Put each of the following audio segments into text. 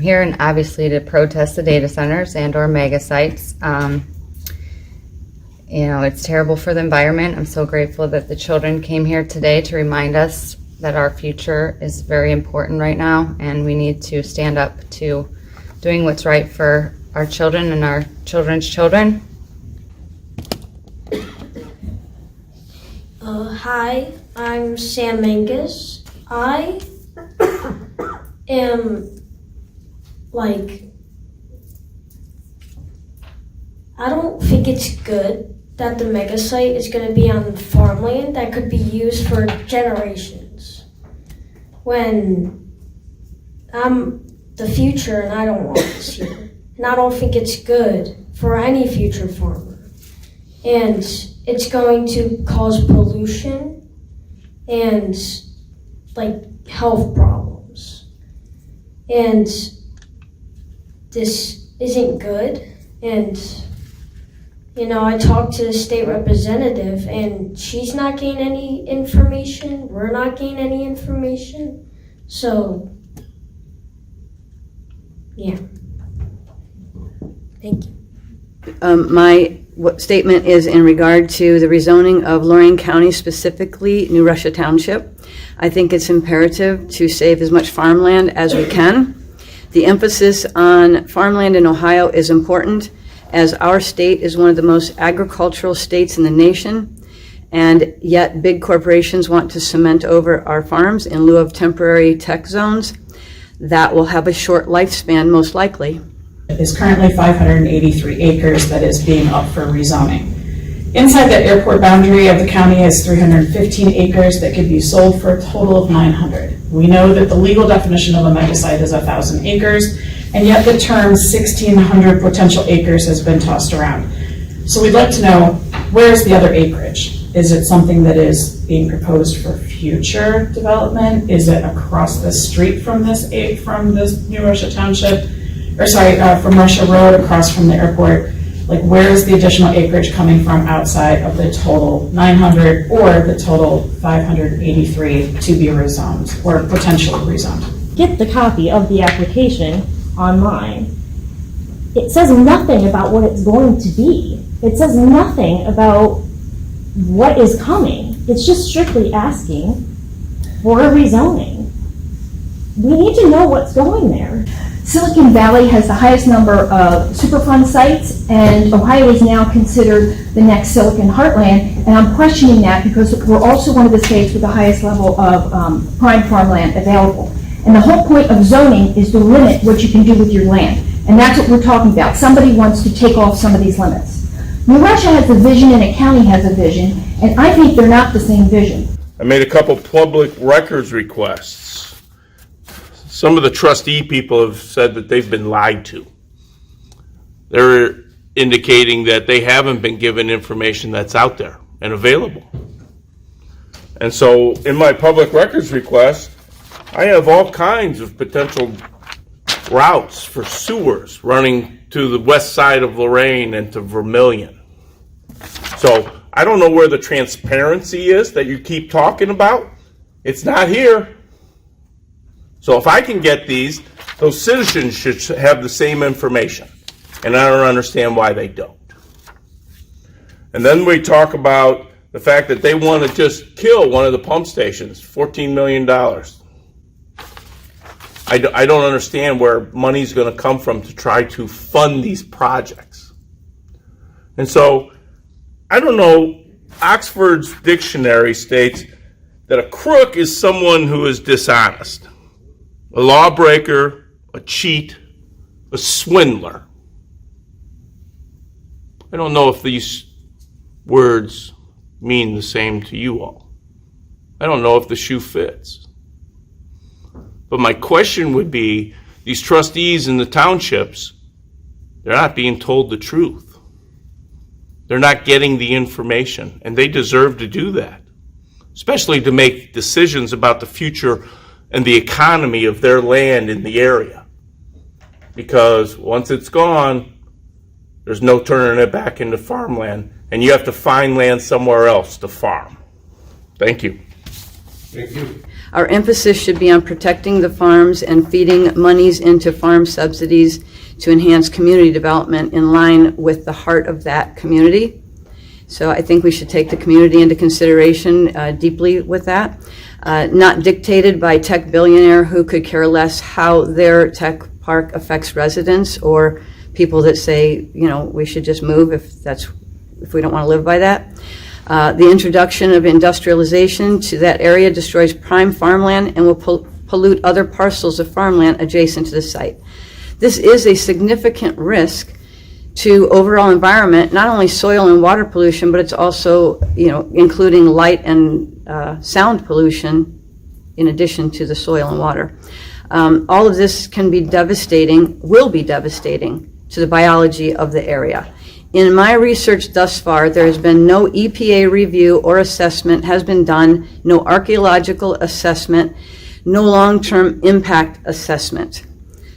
here and obviously to protest the data centers and or mega sites. You know, it's terrible for the environment. I'm so grateful that the children came here today to remind us that our future is very important right now, and we need to stand up to doing what's right for our children and our children's children. Hi, I'm Sam Mangus. I am I don't think it's good that the mega site is going to be on farmland that could be used for generations. When I'm the future and I don't want this here. And I don't think it's good for any future farmer. And it's going to cause pollution and health problems. And this isn't good. And you know, I talked to the state representative and she's not getting any information. We're not getting any information. So, yeah. Thank you. My statement is in regard to the rezoning of Lorain County, specifically New Russia Township. I think it's imperative to save as much farmland as we can. The emphasis on farmland in Ohio is important, as our state is one of the most agricultural states in the nation, and yet big corporations want to cement over our farms in lieu of temporary tech zones that will have a short lifespan, most likely. It is currently 583 acres that is being up for rezoning. Inside the airport boundary of the county is 315 acres that could be sold for a total of 900. We know that the legal definition of a megasite is 1,000 acres, and yet the term 1,600 potential acres has been tossed around. So we'd like to know, where's the other acreage? Is it something that is being proposed for future development? Is it across the street from this New Russia Township? From Russia Road, across from the airport? Like, where is the additional acreage coming from outside of the total 900 or the total 583 to be rezoned or potentially rezoned? Get the copy of the application online. It says nothing about what it's going to be. It says nothing about what is coming. It's just strictly asking for a rezoning. We need to know what's going there. Silicon Valley has the highest number of Superfund sites, and Ohio is now considered the next Silicon Heartland, and I'm questioning that because we're also one of the states with the highest level of prime farmland available. And the whole point of zoning is to limit what you can do with your land, and that's what we're talking about. Somebody wants to take off some of these limits. New Russia has a vision and a county has a vision, and I think they're not the same vision. I made a couple public records requests. Some of the trustee people have said that they've been lied to. They're indicating that they haven't been given information that's out there and available. And so in my public records request, I have all kinds of potential routes for sewers running to the west side of Lorain and to Vermilion. So I don't know where the transparency is that you keep talking about. It's not here. So if I can get these, those citizens should have the same information. And I don't understand why they don't. And then we talk about the fact that they want to just kill one of the pump stations, $14 million. I don't understand where money's going to come from to try to fund these projects. And so, I don't know, Oxford's dictionary states that a crook is someone who is dishonest, a lawbreaker, a cheat, a swindler. I don't know if these words mean the same to you all. I don't know if the shoe fits. But my question would be, these trustees in the townships, they're not being told the truth. They're not getting the information, and they deserve to do that, especially to make decisions about the future and the economy of their land in the area. Because once it's gone, there's no turning it back into farmland, and you have to find land somewhere else to farm. Thank you. Thank you. Our emphasis should be on protecting the farms and feeding monies into farm subsidies to enhance community development in line with the heart of that community. So I think we should take the community into consideration deeply with that. Not dictated by tech billionaire who could care less how their tech park affects residents, or people that say, we should just move if we don't want to live by that. The introduction of industrialization to that area destroys prime farmland and will pollute other parcels of farmland adjacent to the site. This is a significant risk to overall environment, not only soil and water pollution, but it's also, including light and sound pollution in addition to the soil and water. All of this can be devastating, will be devastating to the biology of the area. In my research thus far, there has been no EPA review or assessment has been done, no archaeological assessment, no long-term impact assessment.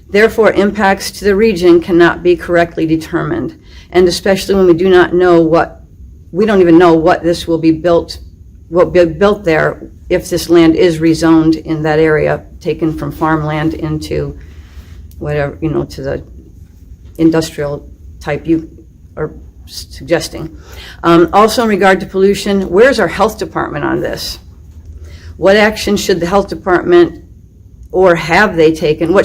Therefore, impacts to the region cannot be correctly determined, and especially when we don't even know what will be built there if this land is rezoned in that area, taken from farmland into whatever, to the industrial type you are suggesting. Also in regard to pollution, where's our health department on this? What action should the health department what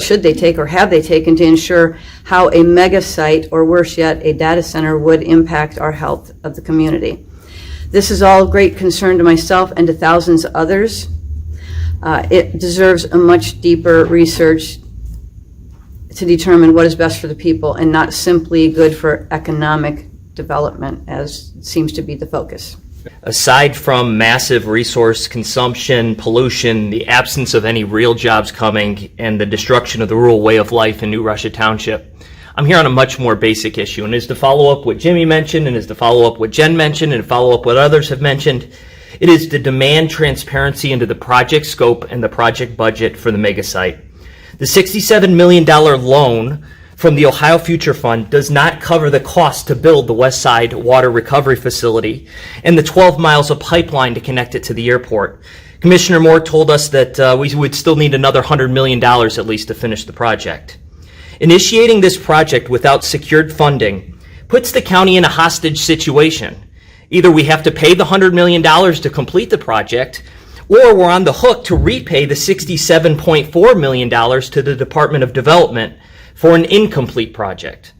should they take or have they taken to ensure how a mega site, or worse yet, a data center would impact our health of the community? This is all great concern to myself and to thousands of others. It deserves a much deeper research to determine what is best for the people and not simply good for economic development, as seems to be the focus. Aside from massive resource consumption, pollution, the absence of any real jobs coming, and the destruction of the rural way of life in New Russia Township, I'm here on a much more basic issue, and is to follow up what Jimmy mentioned, and is to follow up what Jen mentioned, and follow up what others have mentioned. It is to demand transparency into the project scope and the project budget for the mega site. The $67 million loan from the Ohio Future Fund does not cover the cost to build the West Side Water Recovery Facility and the 12 miles of pipeline to connect it to the airport. Commissioner Moore told us that we would still need another $100 million at least to finish the project. Initiating this project without secured funding puts the county in a hostage situation. Either we have to pay the $100 million to complete the project, or we're on the hook to repay the $67.4 million to the Department of Development for an incomplete project.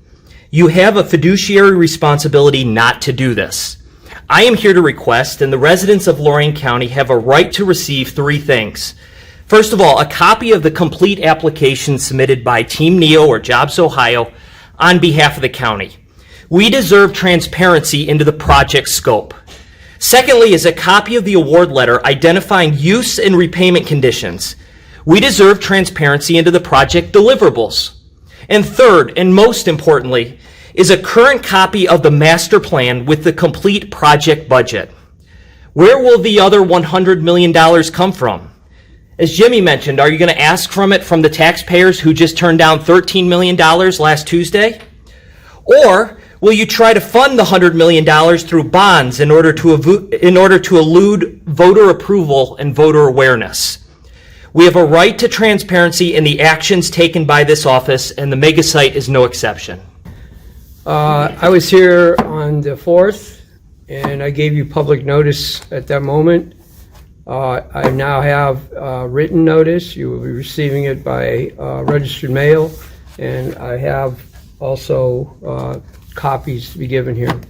You have a fiduciary responsibility not to do this. I am here to request, and the residents of Lorain County have a right to receive three things. First of all, a copy of the complete application submitted by Team NEO or Jobs Ohio on behalf of the county. We deserve transparency into the project scope. Secondly is a copy of the award letter identifying use and repayment conditions. We deserve transparency into the project deliverables. And third, and most importantly, is a current copy of the master plan with the complete project budget. Where will the other $100 million come from? As Jimmy mentioned, are you going to ask from the taxpayers who just turned down $13 million last Tuesday? Or will you try to fund the $100 million through bonds in order to elude voter approval and voter awareness? We have a right to transparency in the actions taken by this office, and the mega site is no exception. I was here on the 4th, and I gave you public notice at that moment. I now have written notice. You will be receiving it by registered mail, and I have also copies to be given here.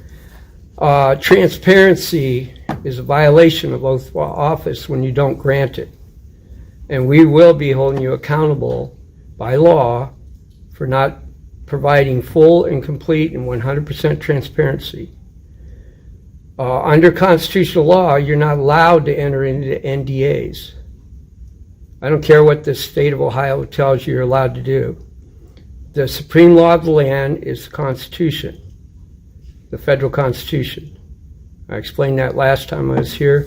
Transparency is a violation of oath of office when you don't grant it. And we will be holding you accountable by law for not providing full and complete and 100% transparency. Under constitutional law, you're not allowed to enter into NDAs. I don't care what the state of Ohio tells you you're allowed to do. The supreme law of the land is the Constitution, the federal Constitution. I explained that last time I was here,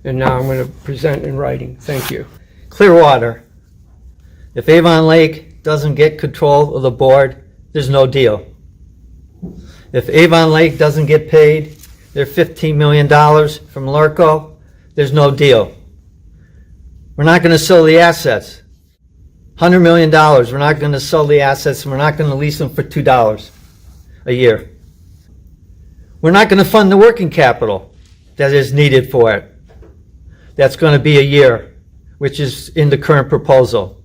and now I'm going to present in writing. Thank you. Clearwater. If Avon Lake doesn't get control of the board, there's no deal. If Avon Lake doesn't get paid their $15 million from Lurco, there's no deal. We're not going to sell the assets. $100 million, we're not going to sell the assets, and we're not going to lease them for $2 a year. We're not going to fund the working capital that is needed for it. That's going to be a year, which is in the current proposal.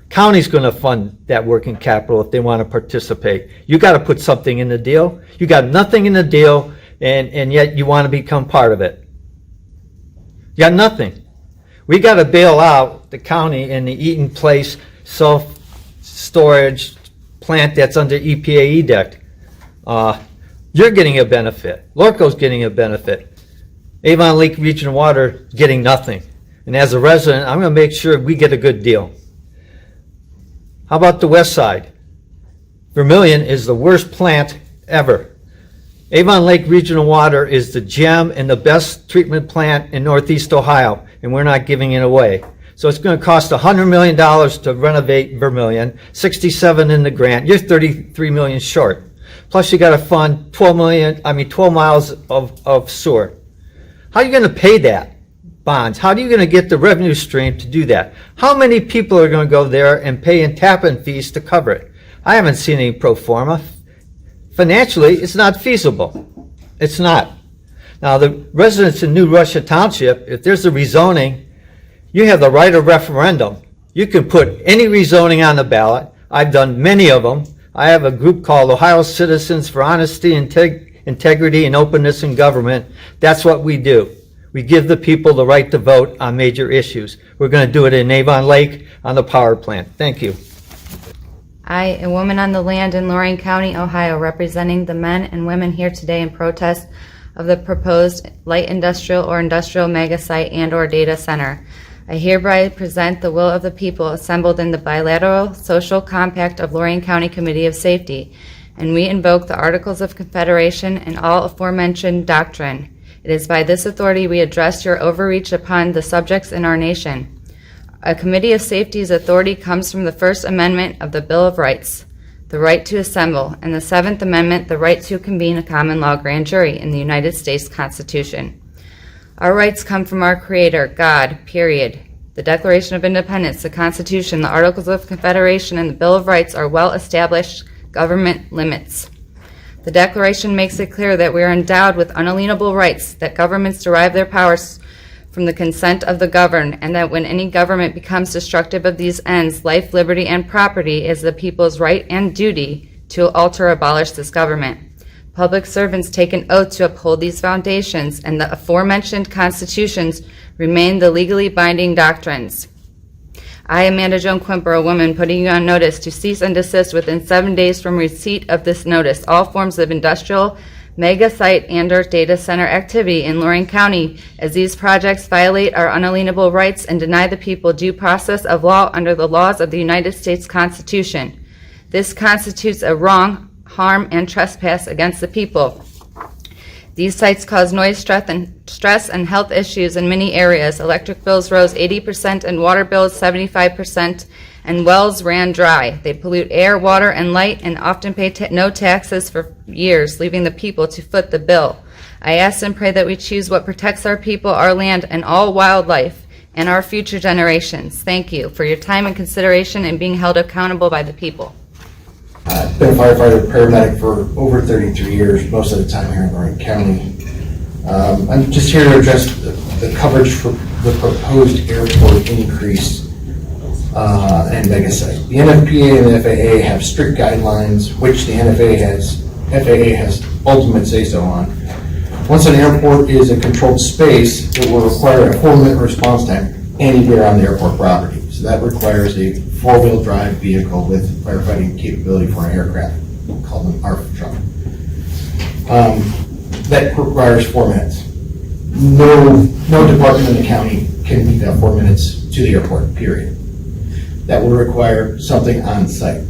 County's going to fund that working capital if they want to participate. You got to put something in the deal. You got nothing in the deal, and yet you want to become part of it. You got nothing. We got to bail out the county and the Eaton Place self-storage plant that's under EPA edict. You're getting a benefit. Lorco's getting a benefit. Avon Lake Regional Water getting nothing. And as a resident, I'm going to make sure we get a good deal. How about the west side? Vermilion is the worst plant ever. Avon Lake Regional Water is the gem and the best treatment plant in Northeast Ohio, and we're not giving it away. So it's going to cost $100 million to renovate Vermilion, 67 in the grant. You're 33 million short. Plus you got to fund 12 miles of sewer. How are you going to pay that? Bonds. How are you going to get the revenue stream to do that? How many people are going to go there and pay in tap-in fees to cover it? I haven't seen any pro forma. Financially, it's not feasible. It's not. Now, the residents in New Russia Township, if there's a rezoning, you have the right of referendum. You can put any rezoning on the ballot. I've done many of them. I have a group called Ohio Citizens for Honesty, Integrity, and Openness in Government. That's what we do. We give the people the right to vote on major issues. We're going to do it in Avon Lake on the power plant. Thank you. I, a woman on the land in Lorain County, Ohio, representing the men and women here today in protest of the proposed light industrial or industrial mega site and or data center. I hereby present the will of the people assembled in the bilateral social compact of Lorain County Committee of Safety, and we invoke the Articles of Confederation and all aforementioned doctrine. It is by this authority we address your overreach upon the subjects in our nation. A Committee of Safety's authority comes from the First Amendment of the Bill of Rights, the right to assemble, and the Seventh Amendment, the right to convene a common law grand jury in the United States Constitution. Our rights come from our Creator, God, period. The Declaration of Independence, the Constitution, the Articles of Confederation, and the Bill of Rights are well-established government limits. The Declaration makes it clear that we are endowed with unalienable rights, that governments derive their powers from the consent of the governed, and that when any government becomes destructive of these ends, life, liberty, and property is the people's right and duty to alter or abolish this government. Public servants take an oath to uphold these foundations, and the aforementioned constitutions remain the legally binding doctrines. I, Amanda Joan Quimper, a woman, putting you on notice to cease and desist within 7 days from receipt of this notice all forms of industrial, mega site, and or data center activity in Lorain County, as these projects violate our unalienable rights and deny the people due process of law under the laws of the United States Constitution. This constitutes a wrong, harm, and trespass against the people. These sites cause noise, stress, and health issues in many areas. Electric bills rose 80% and water bills 75%, and wells ran dry. They pollute air, water, and light, and often pay no taxes for years, leaving the people to foot the bill. I ask and pray that we choose what protects our people, our land, and all wildlife, and our future generations. Thank you for your time and consideration and being held accountable by the people. I've been a firefighter, paramedic for over 33 years, most of the time here in Lorain County. I'm just here to address the coverage for the proposed airport increase and mega site. The NFPA and the FAA have strict guidelines, which the FAA has ultimate say-so on. Once an airport is a controlled space, it will require a 4-minute response time anywhere on the airport property. So that requires a 4-wheel drive vehicle with firefighting capability for an aircraft, called an ARF truck. That requires 4 minutes. No department in the county can meet that 4 minutes to the airport, period. That will require something on site.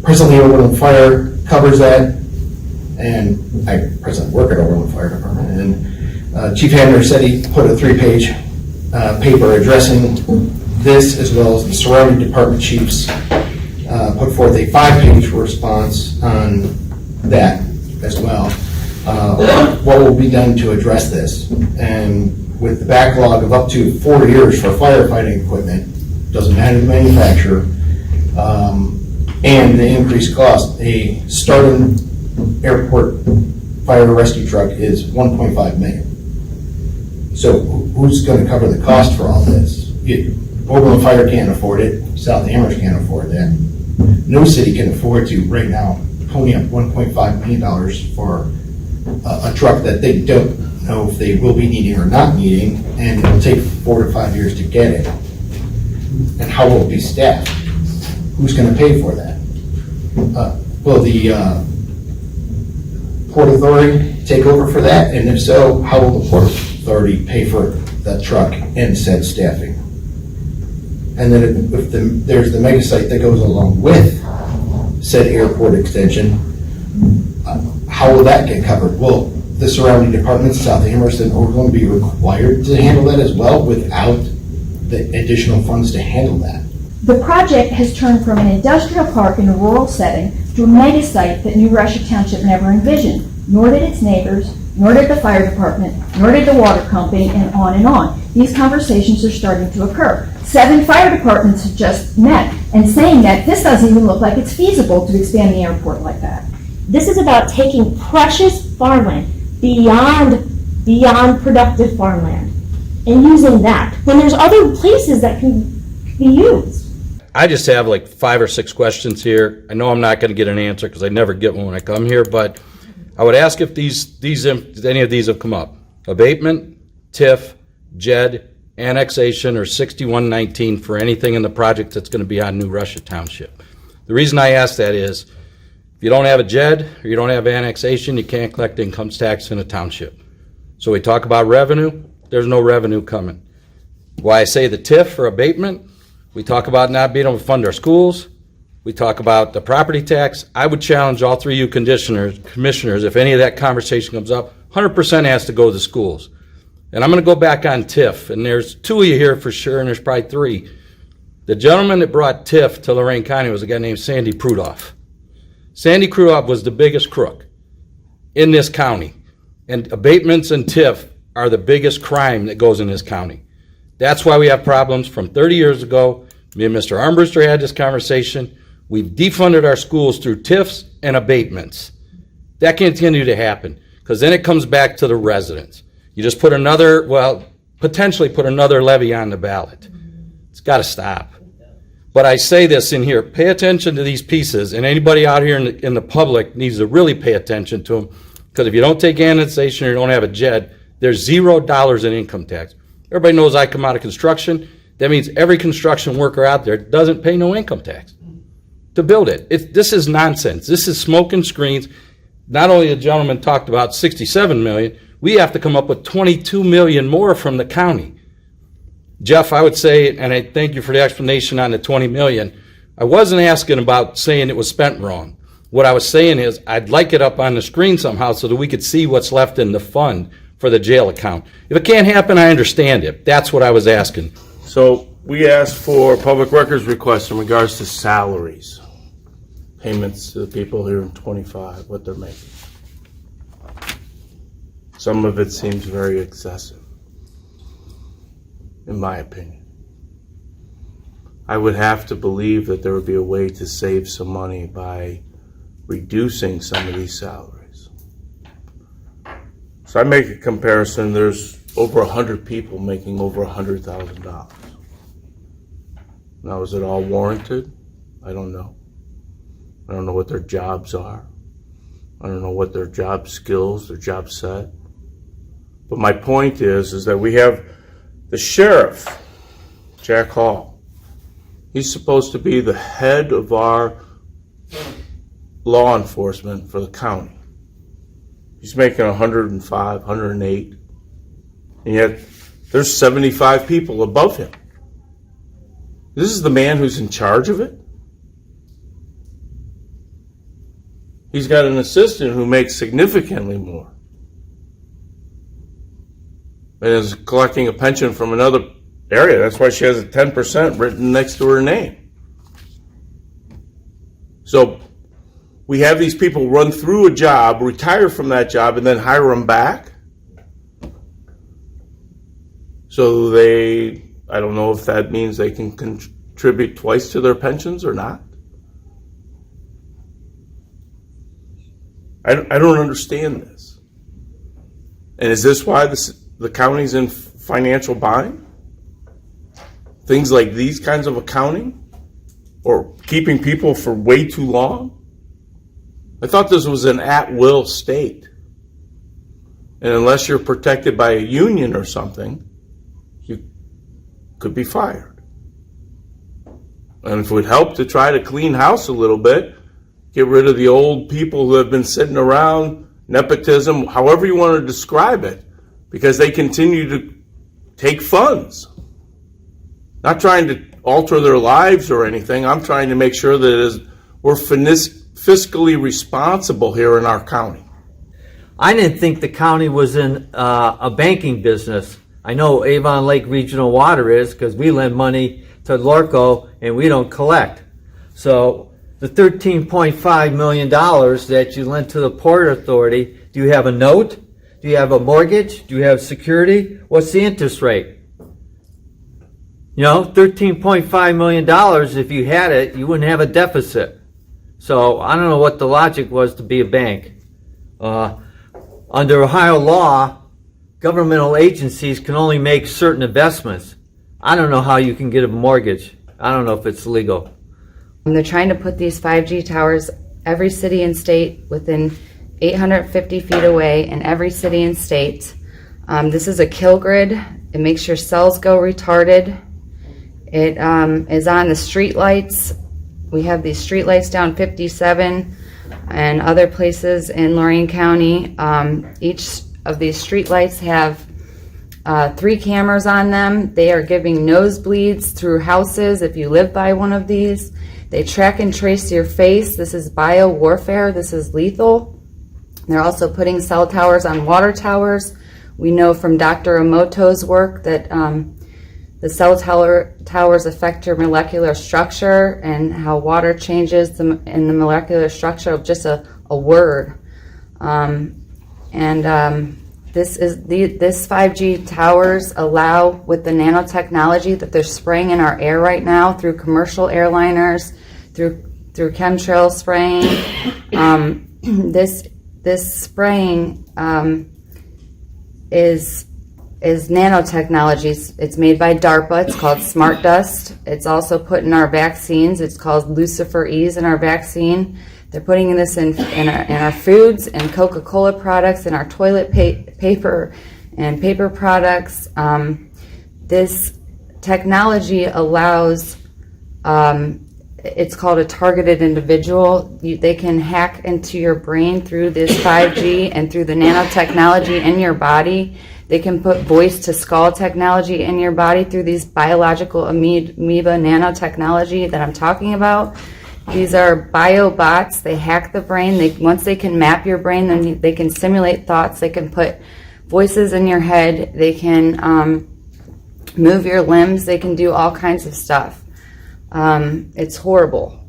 Presently, Overland Fire covers that, and I presently work at Overland Fire Department, and Chief Hamner said he put a 3-page paper addressing this, as well as the surrounding department chiefs put forth a 5-page response on that as well. What will be done to address this? And with the backlog of up to 4 years for firefighting equipment, doesn't matter the manufacturer, and the increased cost, a starting airport fire rescue truck is $1.5 million. So who's going to cover the cost for all this? Oberlin Fire can't afford it. South Amherst can't afford that. No city can afford to right now pony up $1.5 million for a truck that they don't know if they will be needing or not needing, and it'll take 4 to 5 years to get it. And how will it be staffed? Who's going to pay for that? Will the Port Authority take over for that? And if so, how will the Port Authority pay for that truck and said staffing? And then if there's the mega site that goes along with said airport extension, how will that get covered? Will the surrounding departments, South Amherst and Oberlin, be required to handle that as well without the additional funds to handle that? The project has turned from an industrial park in a rural setting to a mega site that New Russia Township never envisioned, nor did its neighbors, nor did the fire department, nor did the water company, and on and on. These conversations are starting to occur. 7 fire departments have just met and saying that this doesn't even look like it's feasible to expand the airport like that. This is about taking precious farmland beyond productive farmland and using that when there's other places that can be used. I just have like 5 or 6 questions here. I know I'm not going to get an answer because I never get one when I come here, but I would ask if any of these have come up. Abatement, TIF, JED, annexation, or 6119 for anything in the project that's going to be on New Russia Township. The reason I ask that is if you don't have a JED or you don't have annexation, you can't collect income tax in a township. So we talk about revenue, there's no revenue coming. Why I say the TIF or abatement, we talk about not being able to fund our schools. We talk about the property tax. I would challenge all 3 of you commissioners, if any of that conversation comes up, 100% has to go to the schools. And I'm going to go back on TIF, and there's 2 of you here for sure, and there's probably 3. The gentleman that brought TIF to Lorain County was a guy named Sandy Prudoff. Sandy Prudoff was the biggest crook in this county, and abatements and TIF are the biggest crime that goes in this county. That's why we have problems from 30 years ago. Me and Mr. Armbruster had this conversation. We've defunded our schools through TIFs and abatements. That can continue to happen because then it comes back to the residents. You just put potentially put another levy on the ballot. It's got to stop. But I say this in here, pay attention to these pieces, and anybody out here in the public needs to really pay attention to them because if you don't take annexation or you don't have a JED, there's $0 in income tax. Everybody knows I come out of construction. That means every construction worker out there doesn't pay no income tax to build it. This is nonsense. This is smoke and screens. Not only the gentleman talked about 67 million, we have to come up with 22 million more from the county. Jeff, I would say, and I thank you for the explanation on the 20 million, I wasn't asking about saying it was spent wrong. What I was saying is I'd like it up on the screen somehow so that we could see what's left in the fund for the jail account. If it can't happen, I understand it. That's what I was asking. So we asked for public records requests in regards to salaries, payments to the people here in 25, what they're making. Some of it seems very excessive, in my opinion. I would have to believe that there would be a way to save some money by reducing some of these salaries. So I make a comparison, there's over 100 people making over $100,000. Now, is it all warranted? I don't know. I don't know what their jobs are. I don't know what their job skills, their job set. But my point is that we have the sheriff, Jack Hall. He's supposed to be the head of our law enforcement for the county. He's making 105, 108, and yet there's 75 people above him. This is the man who's in charge of it. He's got an assistant who makes significantly more and is collecting a pension from another area. That's why she has a 10% written next to her name. So we have these people run through a job, retire from that job, and then hire them back. So I don't know if that means they can contribute twice to their pensions or not. I don't understand this. And is this why the county's in financial bind? Things like these kinds of accounting? Or keeping people for way too long? I thought this was an at-will state. And unless you're protected by a union or something, you could be fired. And if it would help to try to clean house a little bit, get rid of the old people who have been sitting around, nepotism, however you want to describe it, because they continue to take funds. Not trying to alter their lives or anything. I'm trying to make sure that we're fiscally responsible here in our county. I didn't think the county was in a banking business. I know Avon Lake Regional Water is, because we lend money to Lorco and we don't collect. So the $13.5 million that you lent to the Port Authority, do you have a note? Do you have a mortgage? Do you have security? What's the interest rate? You know, $13.5 million, if you had it, you wouldn't have a deficit. So I don't know what the logic was to be a bank. Under Ohio law, governmental agencies can only make certain investments. I don't know how you can get a mortgage. I don't know if it's legal. And they're trying to put these 5G towers every city and state within 850 feet away in every city and state. This is a kill grid. It makes your cells go retarded. It is on the street lights. We have these street lights down 57 and other places in Lorain County. Each of these street lights have 3 cameras on them. They are giving nosebleeds through houses if you live by one of these. They track and trace your face. This is bio-warfare. This is lethal. They're also putting cell towers on water towers. We know from Dr. Emoto's work that the cell towers affect your molecular structure and how water changes in the molecular structure of just a word. This 5G towers allow, with the nanotechnology that they're spraying in our air right now through commercial airliners, through chemtrail spraying. This spraying is nanotechnology. It's made by DARPA. It's called Smart Dust. It's also put in our vaccines. It's called Lucifer Ease in our vaccine. They're putting this in our foods and Coca-Cola products, in our toilet paper and paper products. This technology allows, it's called a targeted individual. They can hack into your brain through this 5G and through the nanotechnology in your body. They can put voice-to-skull technology in your body through these biological amoeba nanotechnology that I'm talking about. These are biobots. They hack the brain. Once they can map your brain, then they can simulate thoughts. They can put voices in your head. They can move your limbs. They can do all kinds of stuff. It's horrible.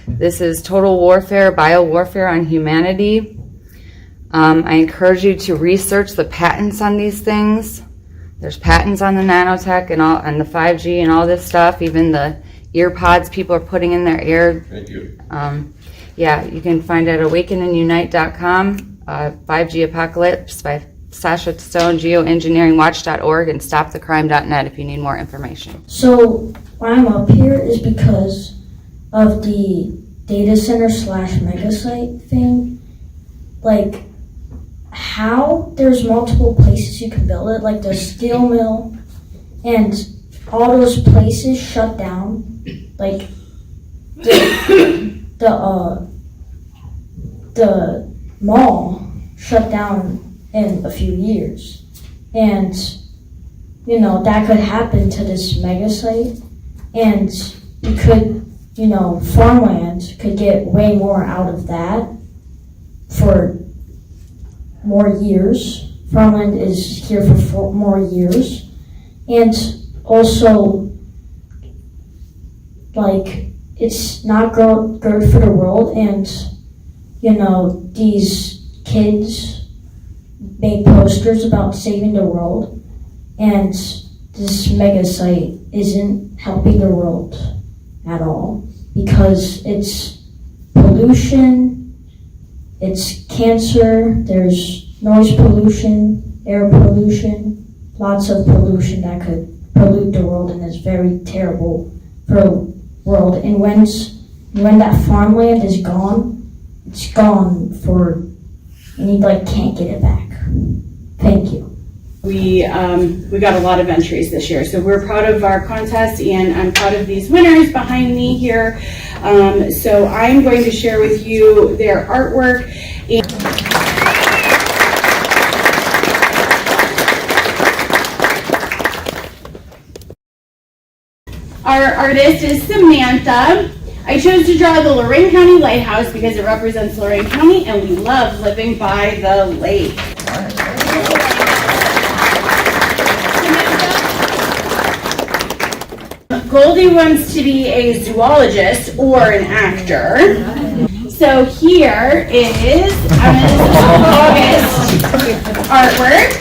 This is total warfare, bio-warfare on humanity. I encourage you to research the patents on these things. There's patents on the nanotech and the 5G and all this stuff, even the ear pods people are putting in their ear. Thank you. Yeah, you can find it at awakenandunite.com, 5G Apocalypse by Sasha Stone, geoengineeringwatch.org, and stopthecrime.net if you need more information. So why I'm up here is because of the data center / mega site thing. Like, how there's multiple places you can build it, like the steel mill, and all those places shut down. Like the mall shut down in a few years, and that could happen to this mega site, and you could, farmland could get way more out of that for more years. Farmland is here for more years, and also, like, it's not good for the world, and these kids make posters about saving the world, And this mega site isn't helping the world at all because it's pollution, it's cancer, there's noise pollution, air pollution, lots of pollution that could pollute the world, and it's very terrible for the world. And when that farmland is gone, it's gone for, and you can't get it back. Thank you. We got a lot of entries this year, so we're proud of our contest, and I'm proud of these winners behind me here. So I'm going to share with you their artwork. Our artist is Samantha. I chose to draw the Lorain County Lighthouse because it represents Lorain County, and we love living by the lake. Goldie wants to be a zoologist or an actor. So here is August artwork.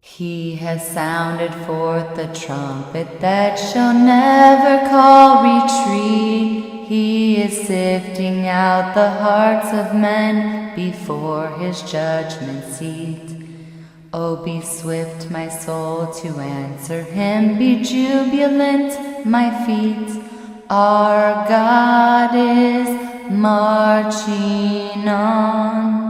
He has sounded forth the trumpet that shall never call retreat. He is sifting out the hearts of men before his judgment seat. Oh, be swift, my soul, to answer him. Be jubilant, my feet. Our God is marching on.